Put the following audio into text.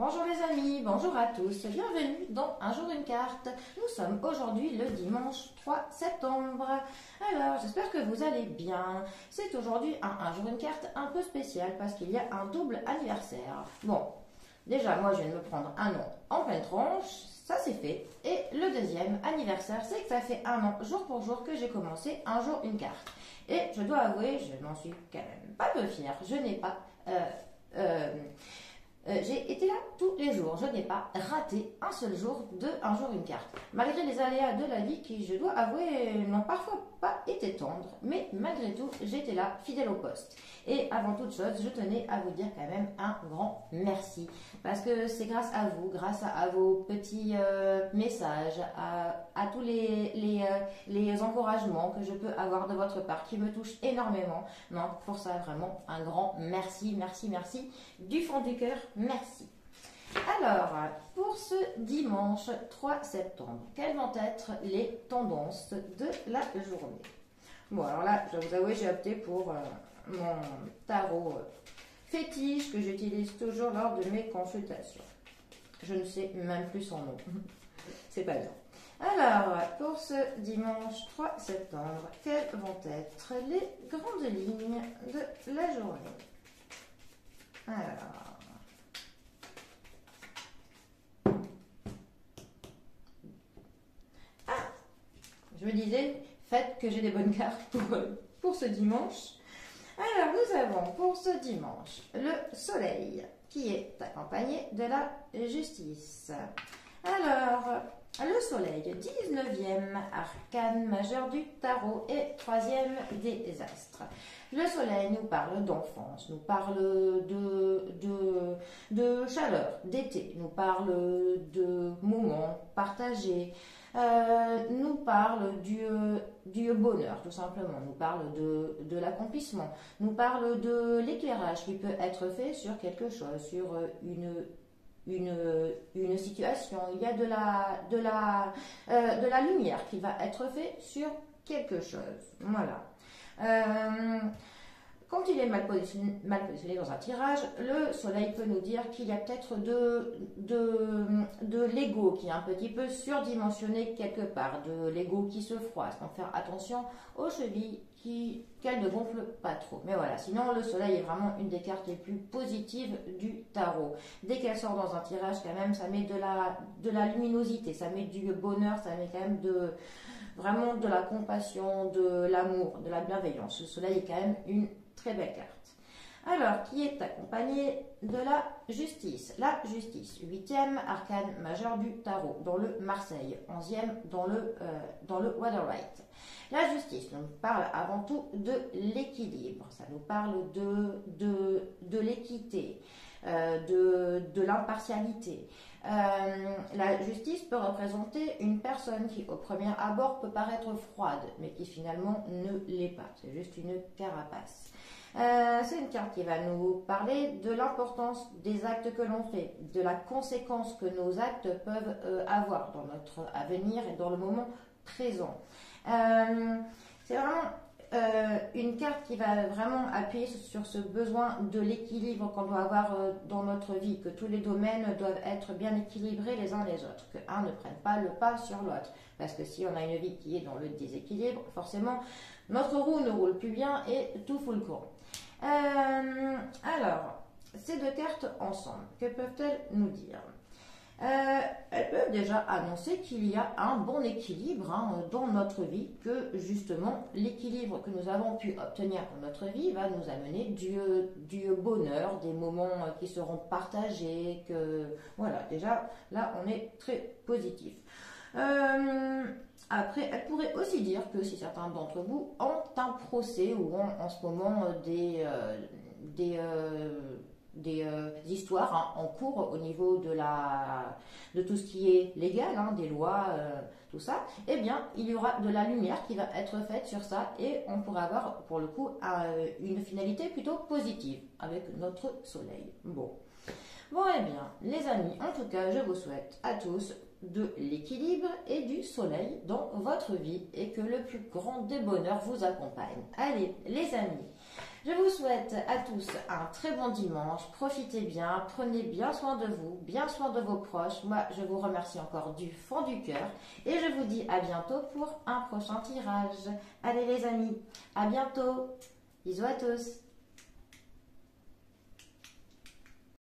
Bonjour les amis, bonjour à tous, bienvenue dans Un jour une carte. Nous sommes aujourd'hui le dimanche 3 septembre. Alors, j'espère que vous allez bien. C'est aujourd'hui un jour une carte un peu spécial parce qu'il y a un double anniversaire. Bon, déjà moi je viens de me prendre un an en pleine tronche, ça c'est fait. Et le deuxième anniversaire, c'est que ça fait un an, jour pour jour, que j'ai commencé Un jour une carte. Et je dois avouer, je n'en suis quand même pas peu fière, je n'ai pas... j'ai été là tous les jours, je n'ai pas raté un seul jour de Un jour une carte. Malgré les aléas de la vie qui, je dois avouer, n'ont parfois pas été tendres, mais malgré tout, j'étais là, fidèle au poste. Et avant toute chose, je tenais à vous dire quand même un grand merci. Parce que c'est grâce à vous, grâce à vos petits messages, à tous les encouragements que je peux avoir de votre part, qui me touchent énormément. Donc pour ça, vraiment, un grand merci, merci, merci, du fond du cœur. Merci. Alors, pour ce dimanche 3 septembre, quelles vont être les tendances de la journée? Bon, alors là, je vais vous avouer, j'ai opté pour mon tarot fétiche que j'utilise toujours lors de mes consultations. Je ne sais même plus son nom. C'est pas bien. Alors, pour ce dimanche 3 septembre, quelles vont être les grandes lignes de la journée? Alors... Je me disais, faites que j'ai des bonnes cartes pour ce dimanche. Alors, nous avons pour ce dimanche le soleil qui est accompagné de la justice. Alors, le soleil, 19e arcane majeur du tarot et 3e des astres. Le soleil nous parle d'enfance, nous parle de chaleur, d'été, nous parle de moments partagés, nous parle du bonheur tout simplement, nous parle de l'accomplissement, nous parle de l'éclairage qui peut être fait sur quelque chose, sur une situation. Il y a de la lumière qui va être faite sur quelque chose. Voilà. Quand il est mal positionné dans un tirage, le soleil peut nous dire qu'il y a peut-être de l'ego qui est un petit peu surdimensionné quelque part, de l'ego qui se froisse. Donc faire attention aux chevilles qu'elles ne gonflent pas trop. Mais voilà, sinon le soleil est vraiment une des cartes les plus positives du tarot. Dès qu'elle sort dans un tirage, quand même, ça met de la luminosité, ça met du bonheur, ça met quand même vraiment de la compassion, de l'amour, de la bienveillance. Le soleil est quand même une très belle carte. Alors, qui est accompagnée de la justice. La justice, 8e arcane majeur du tarot, dans le Marseille, 11e dans le Waterlight. La justice nous parle avant tout de l'équilibre, ça nous parle de l'équité, de l'impartialité. La justice peut représenter une personne qui au premier abord peut paraître froide, mais qui finalement ne l'est pas, c'est juste une carapace. C'est une carte qui va nous parler de l'importance des actes que l'on fait, de la conséquence que nos actes peuvent avoir dans notre avenir et dans le moment présent. C'est vraiment une carte qui va vraiment appuyer sur ce besoin de l'équilibre qu'on doit avoir dans notre vie, que tous les domaines doivent être bien équilibrés les uns les autres, que un ne prenne pas le pas sur l'autre. Parce que si on a une vie qui est dans le déséquilibre, forcément, notre roue ne roule plus bien et tout fout le camp. Alors, ces deux cartes ensemble, que peuvent-elles nous dire? Elles peuvent déjà annoncer qu'il y a un bon équilibre dans notre vie, que justement l'équilibre que nous avons pu obtenir dans notre vie va nous amener du bonheur, des moments qui seront partagés, que voilà, déjà là on est très positif. Après, elle pourrait aussi dire que si certains d'entre vous ont un procès ou ont en ce moment des histoires en cours au niveau de tout ce qui est légal, des lois, tout ça, eh bien, il y aura de la lumière qui va être faite sur ça et on pourra avoir pour le coup une finalité plutôt positive avec notre soleil. Bon, eh bien, les amis, en tout cas, je vous souhaite à tous de l'équilibre et du soleil dans votre vie et que le plus grand des bonheurs vous accompagne. Allez, les amis, Je vous souhaite à tous un très bon dimanche. Profitez bien, prenez bien soin de vous, bien soin de vos proches. Moi, je vous remercie encore du fond du cœur et je vous dis à bientôt pour un prochain tirage. Allez les amis, à bientôt. Bisous à tous.